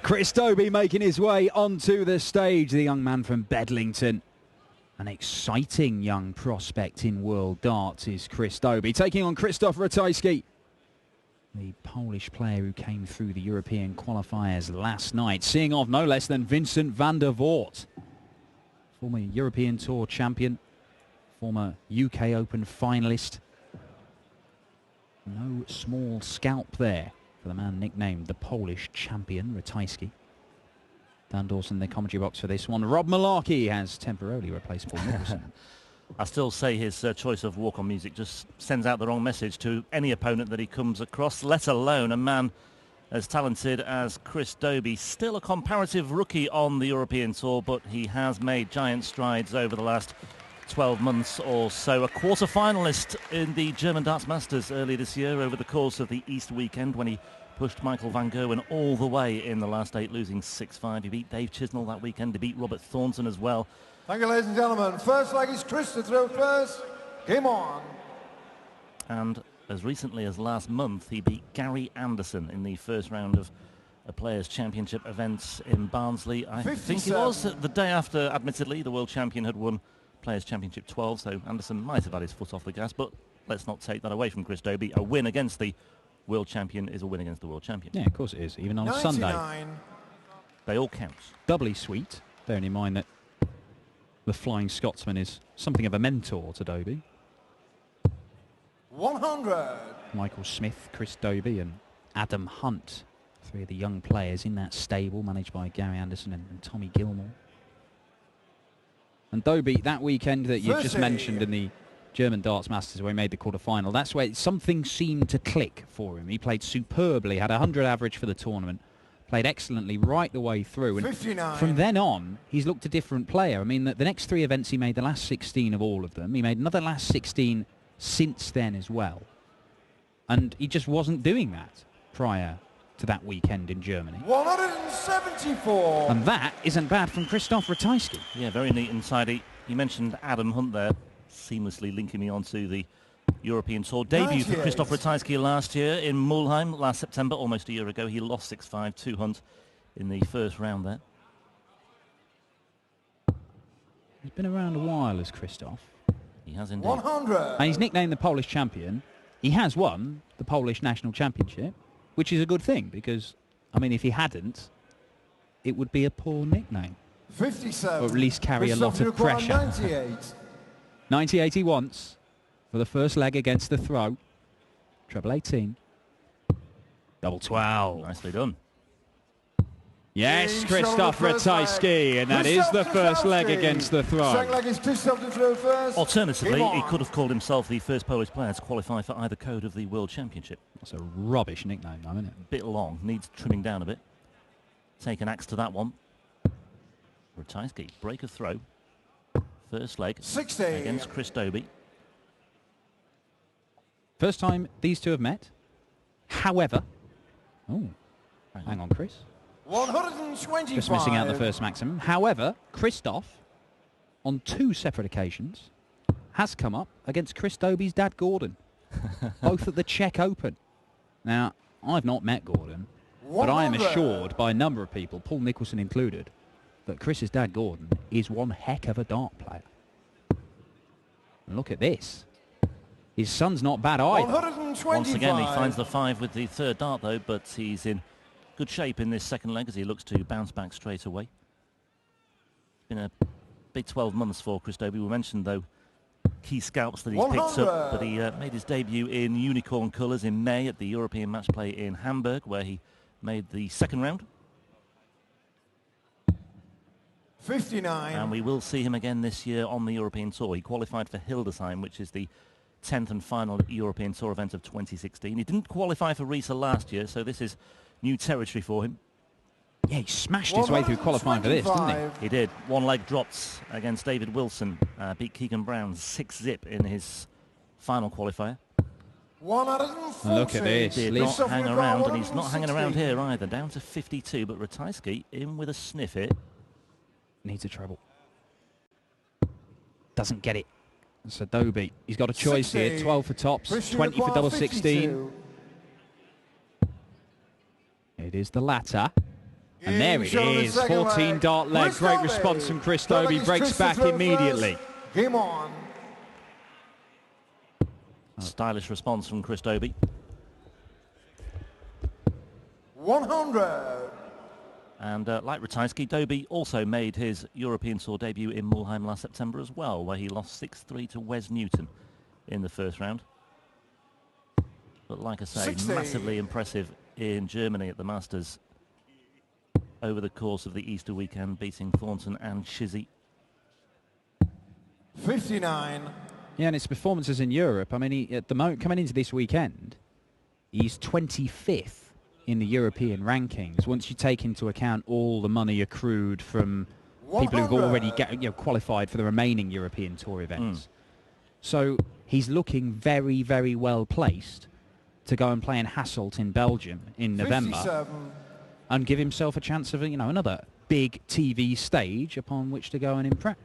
Chris Dobey making his way onto the stage, the young man from Bedlington. An exciting young prospect in world darts is Chris Dobey, taking on Krzysztof Ratajski, the Polish player who came through the European qualifiers last night, seeing off no less than Vincent van der Voort, former European Tour champion, former UK Open finalist. No small scalp there for the man nicknamed the Polish champion, Ratajski. Dan Dawson in the commentary box for this one. Rob Malarkey has temporarily replaced Paul Nicholson. I still say his choice of walk-on music just sends out the wrong message to any opponent that he comes across, let alone a man as talented as Chris Dobey. Still a comparative rookie on the European Tour, but he has made giant strides over the last 12 months or so. A quarter-finalist in the German Darts Masters earlier this year over the course of the East weekend when he pushed Michael van Gerwen all the way in the last 8, losing 6-5. He beat Dave Chisnell that weekend. He beat Robert Thornton as well. Thank you, ladies and gentlemen. First leg is Chris to throw first. Game on. And as recently as last month, he beat Gary Anderson in the first round of a Players' Championship event in Barnsley. I think it was the day after, admittedly, the world champion had won Players' Championship 12, so Anderson might have had his foot off the gas, but let's not take that away from Chris Dobey. A win against the world champion is a win against the world champion. Yeah, of course it is, even on 99. Sunday. They all count. Doubly sweet, bearing in mind that the Flying Scotsman is something of a mentor to Dobey. 100. Michael Smith, Chris Dobey and Adam Hunt, three of the young players in that stable managed by Gary Anderson and Tommy Gilmore. And Dobey, that weekend that you just mentioned in the German Darts Masters where he made the quarter-final, that's where something seemed to click for him. He played superbly, had a 100 average for the tournament, played excellently right the way through. And 59. From then on, he's looked a different player. I mean, the next 3 events, he made the last 16 of all of them. He made another last 16 since then as well. And he just wasn't doing that prior to that weekend in Germany. 174. And that isn't bad from Krzysztof Ratajski. Yeah, very neat and tidy. You mentioned Adam Hunt there, seamlessly linking me onto the European Tour debut for Krzysztof Ratajski last year in Mulheim last September, almost a year ago. He lost 6-5 to Hunt in the first round there. He's been around a while as Krzysztof. He has indeed. 100. And he's nicknamed the Polish champion. He has won the Polish national championship, which is a good thing because, I mean, if he hadn't, it would be a poor nickname. 57. Or at least carry a lot of pressure. 98. 98 he wants for the first leg against the throw. Treble 18. Double 12. Nicely done. Yes, Krzysztof Ratajski, and that is the first leg against the throw. Second leg is Krzysztof to throw first. Alternatively, he could have called himself the first Polish player to qualify for either code of the World Championship. That's a rubbish nickname, though, isn't it? Bit long, needs trimming down a bit. Take an axe to that one. Ratajski, break a throw. First leg 60 against Chris Dobey. First time these two have met. However, hang on, Chris. 125. Just missing out the first maximum. However, Krzysztof, on 2 separate occasions, has come up against Chris Dobey's dad, Gordon, both at the Czech Open. Now, I've not met Gordon, but I am assured by a number of people, Paul Nicholson included, that Chris's dad, Gordon, is one heck of a dart player. And look at this. His son's not bad either. 125. Once again, he finds the 5 with the third dart, though, but he's in good shape in this second leg as he looks to bounce back straight away. It's been a big 12 months for Chris Dobey. We mentioned, though, key scalps that he's picked up, but he made his debut in unicorn colours in May at the European Match Play in Hamburg, where he made the second round. 59. And we will see him again this year on the European Tour. He qualified for Hildesheim, which is the 10th and final European Tour event of 2016. He didn't qualify for Reisa last year, so this is new territory for him. Yeah, he smashed his way through qualifying for this, didn't he? He did. One leg dropped against David Wilson. Beat Keegan Brown 6-zip in his final qualifier. 140. Look at this. Did not hang around, and he's not hanging around here either. Down to 52, but Ratajski in with a sniff here. Needs a treble. Doesn't get it. So Dobey, he's got a choice 60. here. 12 for tops, 20 for double 16. It is the latter. And there it is, 14 dart leg. Great response from Chris Dobey, breaks back immediately. Game on. Stylish response from Chris Dobey. 100. And like Ratajski, Dobey also made his European Tour debut in Mulheim last September as well, where he lost 6-3 to Wes Newton in the first round. But like I say, 60. Massively impressive in Germany at the Masters over the course of the Easter weekend, beating Thornton and Shizzy. 59. Yeah, and his performances in Europe, I mean, he, at the moment, coming into this weekend, he's 25th in the European rankings, once you take into account all the money accrued from people who've already qualified for the remaining European Tour events. So he's looking very, very well placed to go and play in Hasselt in Belgium in November 57. and give himself a chance of, another big TV stage upon which to go and impress.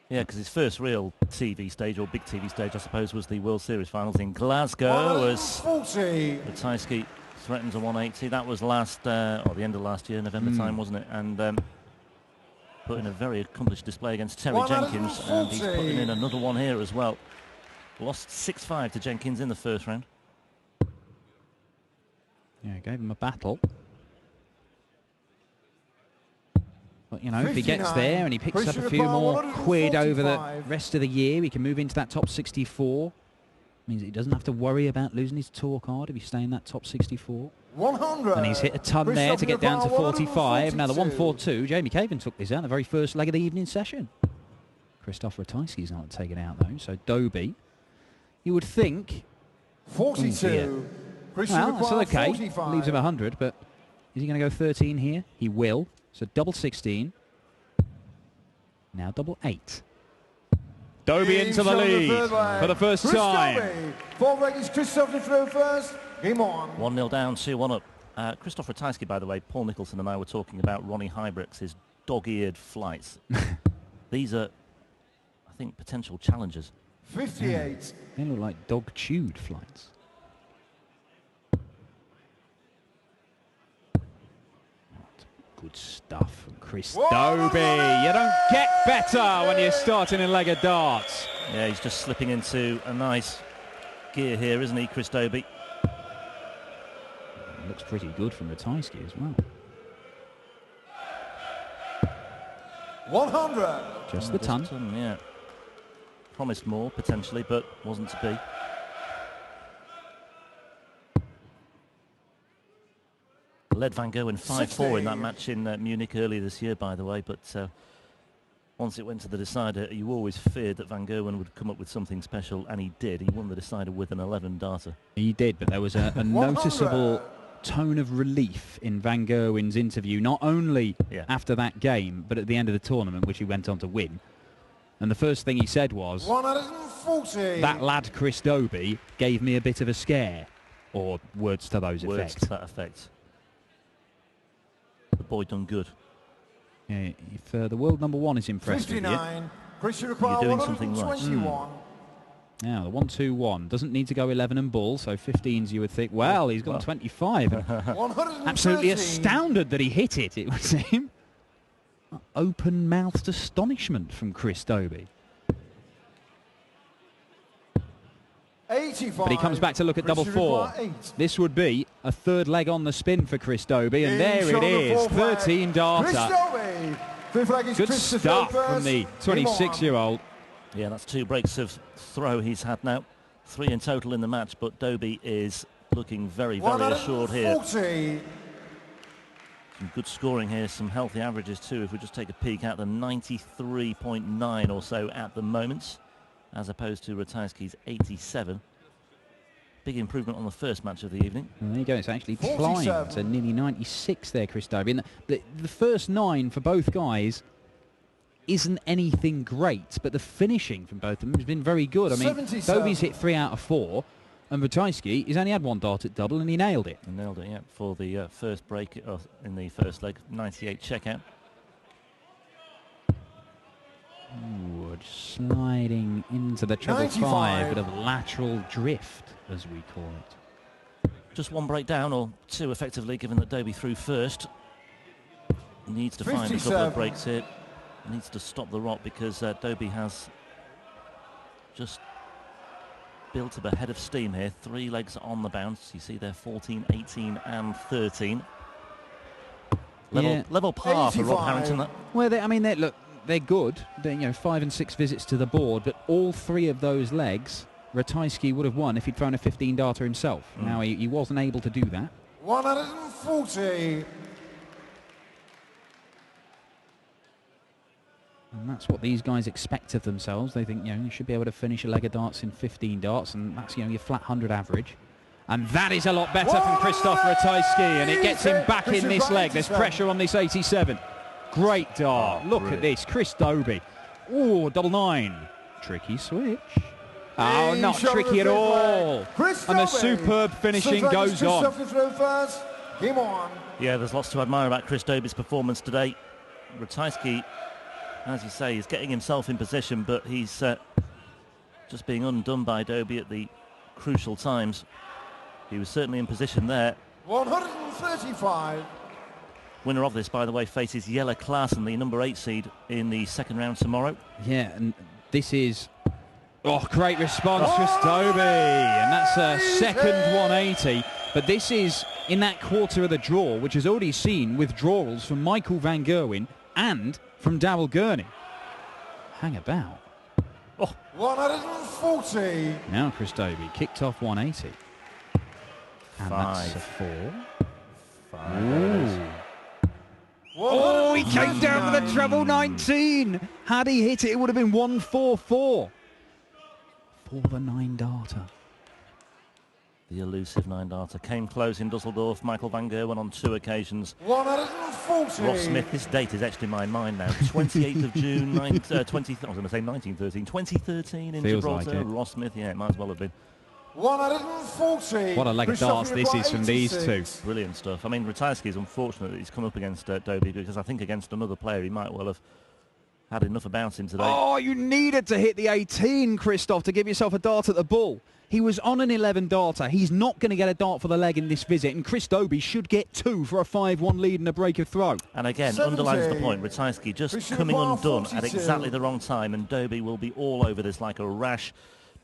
Yeah, because his first real TV stage, or big TV stage, I suppose, was the World Series finals in Glasgow, as 40. Ratajski threatens a 180. That was the end of last year, November time, wasn't it? And put in a very accomplished display against Terry Jenkins, and he's putting in another one here as well. Lost 6-5 to Jenkins in the first round. Yeah, gave him a battle. But, if he gets there and he picks up a few more quid over the rest of the year, he can move into that top 64. Means he doesn't have to worry about losing his tour card if he's staying in that top 64. 100. And he's hit a ton there to get down to 45. Now the 142, Jamie Caven took this out in the very first leg of the evening session. Krzysztof Ratajski's not taken out though, so Dobey, you would think... 42. Well, that's okay. 45. Leaves him 100, but is he going to go 13 here? He will. So double 16. Now double 8. Dobey into the lead for the first time. Four legs, Krzysztof through first. Game on. 1-0 down, 2-1 up. Krzysztof Ratajski, by the way, Paul Nicholson and I were talking about Ronnie Hybrex' dog-eared flights. These are, I think, potential challengers. 58. They look like dog-chewed flights. Good stuff from Chris Dobey. You don't get better when you're starting a leg of darts. Yeah, he's just slipping into a nice gear here, isn't he, Chris Dobey? Looks pretty good from Ratajski as well. 100. Just the ton. Yeah. Promised more, potentially, but wasn't to be. Led Van Gogh in 5-4 in that match in Munich earlier this year, by the way, but once it went to the decider, you always feared that Van Gogh would come up with something special, and he did. He won the decider with an 11 darter. He did, but there was a noticeable tone of relief in Van Gerwen's interview, not only after that game, but at the end of the tournament, which he went on to win. And the first thing he said was, 140. That lad Chris Dobey gave me a bit of a scare, or words to those words effects. To that effect. The boy done good. Yeah, if the world number one is impressed 59. with you, you're doing something right. Now the 1-2-1 doesn't need to go 11 and bull, so 15s you would think. Well, he's got 25. Absolutely astounded that he hit it. It would seem. Open-mouthed astonishment from Chris Dobey. 85. But he comes back to look at double 4. This would be a third leg on the spin for Chris Dobey, and there it is, 13 darter. Good stuff from the 26-year-old. Yeah, that's 2 breaks of throw he's had now. 3 in total in the match, but Dobey is looking very, very assured here. Some good scoring here, some healthy averages too. If we just take a peek at the 93.9 or so at the moment, as opposed to Ratajski's 87. Big improvement on the first match of the evening. Well, there you go, it's actually climbed to nearly 96 there, Chris Dobey. And the first 9 for both guys isn't anything great, but the finishing from both of them has been very good. I mean, Dobey's hit 3 out of 4, and Ratajski, he's only had 1 dart at double, and he nailed it. He nailed it, yeah, for the first break in the first leg, 98 checkout. Wood sliding into the treble 5, bit of lateral drift, as we call it. just one breakdown, or two effectively, given that Dobey threw first. Needs to find a couple of breaks here. Needs to stop the rot because Dobey has just built up a head of steam here. 3 legs on the bounce. You see there 14, 18 and 13. Level par 85. For Rob Harrington. Well, look, they're good. They're, 5 and 6 visits to the board, but all 3 of those legs, Ratajski would have won if he'd thrown a 15-darter himself. Now, he wasn't able to do that. 140. And that's what these guys expect of themselves. They think, you should be able to finish a leg of darts in 15 darts, and that's, your flat 100 average. And that is a lot better from Krzysztof Ratajski, and it gets him back in this leg. There's pressure on this 87. Great dart. Look at this. Chris Dobey. Oh, double 9. Tricky switch. Oh, not tricky at all. And the superb finishing goes on. Yeah, there's lots to admire about Chris Dobey's performance today. Ratajski, as you say, is getting himself in position, but he's just being undone by Dobey at the crucial times. He was certainly in position there. 135. Winner of this, by the way, faces Jelle Klaassen, the number 8 seed in the second round tomorrow. Yeah, and this is... Oh, great response, Chris Dobey. And that's a second 180. But this is in that quarter of the draw, which has already seen withdrawals from Michael van Gerwen and from Daryl Gurney. Hang about. Oh. 140. Now Chris Dobey kicked off 180. And 5. That's a 4. 5. Oh, he came down with a treble 19. Had he hit it, it would have been 144. For the 9-darter. The elusive 9-darter came close in Dusseldorf. Michael van Gerwen on 2 occasions. 140. Ross Smith, this date is actually in my mind now. 28th of June, I was going to say 1913. 2013 in Feels Gibraltar. like it. Ross Smith, yeah, it might as well have been. 140. What a leg of darts this is from these two. Brilliant stuff. I mean, Ratajski is unfortunate that he's come up against Dobey, because I think against another player he might well have had enough about him today. Oh, you needed to hit the 18, Krzysztof, to give yourself a dart at the bull. He was on an 11-darter. He's not going to get a dart for the leg in this visit, and Chris Dobey should get 2 for a 5-1 lead and a break of throw. And again, 70. Underlines the point. Ratajski just coming undone 42. at exactly the wrong time, and Dobey will be all over this like a rash.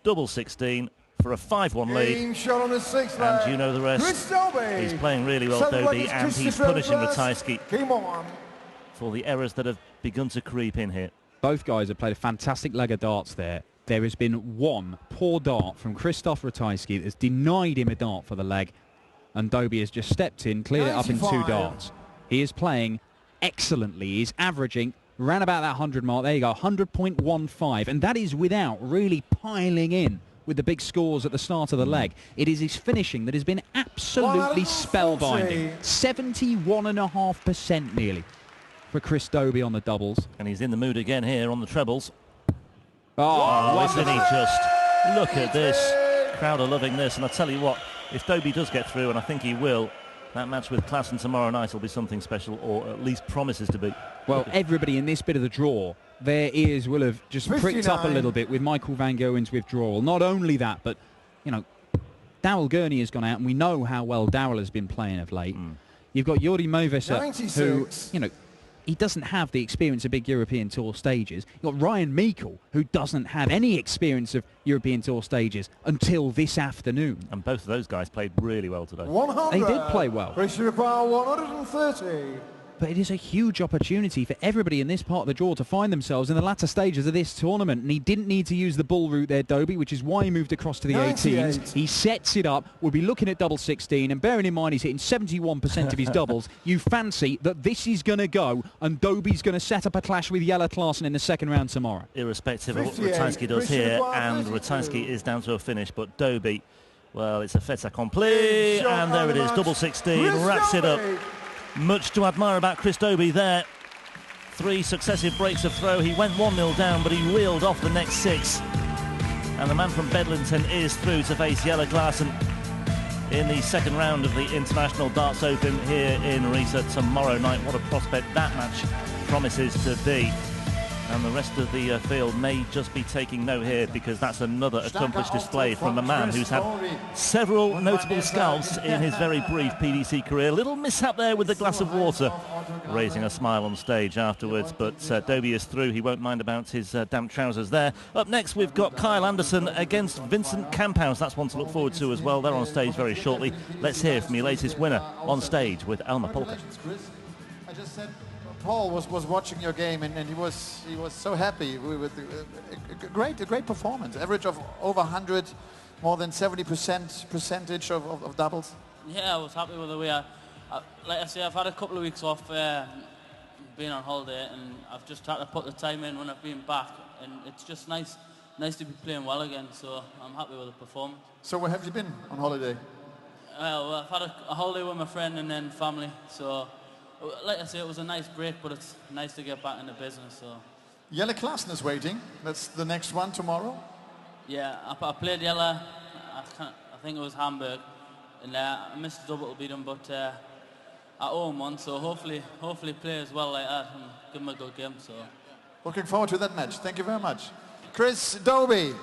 Double 16 for a 5-1 lead. Shot on the 6th and leg. you know the rest. Chris Dobey. He's playing really well, Dobey, and he's punishing Ratajski for the errors that have begun to creep in here. Both guys have played a fantastic leg of darts there. There has been one poor dart from Krzysztof Ratajski that's denied him a dart for the leg, and Dobey has just stepped in, cleared it up in 2 darts. He is playing excellently. He's averaging around about that 100 mark. There you go, 100.15, and that is without really piling in with the big scores at the start of the leg. It is his finishing that has been absolutely spellbinding. 71.5% nearly for Chris Dobey on the doubles. And he's in the mood again here on the trebles. Oh, isn't he just? Look at this. Crowd are loving this. And I tell you what, if Dobey does get through, and I think he will, that match with Klaassen tomorrow night will be something special, or at least promises to be. Well, everybody in this bit of the draw, their ears will have just pricked up a little bit with Michael van Gerwen's withdrawal. Not only that, but, Daryl Gurney has gone out, and we know how well Daryl has been playing of late. You've got Jordi Movesa, who, he doesn't have the experience of big European Tour stages. You've got Ryan Meikle, who doesn't have any experience of European Tour stages until this afternoon. And both of those guys played really well today. 100. They did play well. 130. But it is a huge opportunity for everybody in this part of the draw to find themselves in the latter stages of this tournament. And he didn't need to use the bull route there, Dobey, which is why he moved across to the 18s. He sets it up. We'll be looking at double 16. And bearing in mind he's hitting 71% of his doubles, you fancy that this is going to go and Dobey's going to set up a clash with Jelle Klaassen in the second round tomorrow. Irrespective of what Ratajski does here, and Ratajski is down to a finish, but Dobey, well, it's a fait accompli, and there it is, double 16, wraps it up. Much to admire about Chris Dobey there. 3 successive breaks of throw. He went 1-0 down, but he reeled off the next 6. And the man from Bedlington is through to face Jelle Klaassen in the second round of the International Darts Open here in Reisa tomorrow night. What a prospect that match promises to be. And the rest of the field may just be taking note here, because that's another accomplished display from a man who's had several notable scalps in his very brief PDC career. Little mishap there with the glass of water, raising a smile on stage afterwards, but Dobey is through. He won't mind about his damp trousers there. Up next we've got Kyle Anderson against Vincent Kamphaus. That's one to look forward to as well. They're on stage very shortly. Let's hear from your latest winner on stage with Elmer Polka. I just said Paul was watching your game, and he was so happy with a great performance. Average of over 100, more than 70% percentage of doubles. Yeah, I was happy with the way like I say, I've had a couple of weeks off being on holiday, and I've just tried to put the time in when I've been back, and it's just nice to be playing well again, so I'm happy with the performance. So where have you been on holiday? Well, I've had a holiday with my friend and then family, so like I say, it was a nice break, but it's nice to get back in the business. So Jelle Klaassen is waiting. That's the next one tomorrow. Yeah, I played Jelle. I think it was Hamburg, and I missed a double to beat him, but I owe him one. So hopefully play as well like that and give him a good game. So looking forward to that match. Thank you very much, Chris Dobey.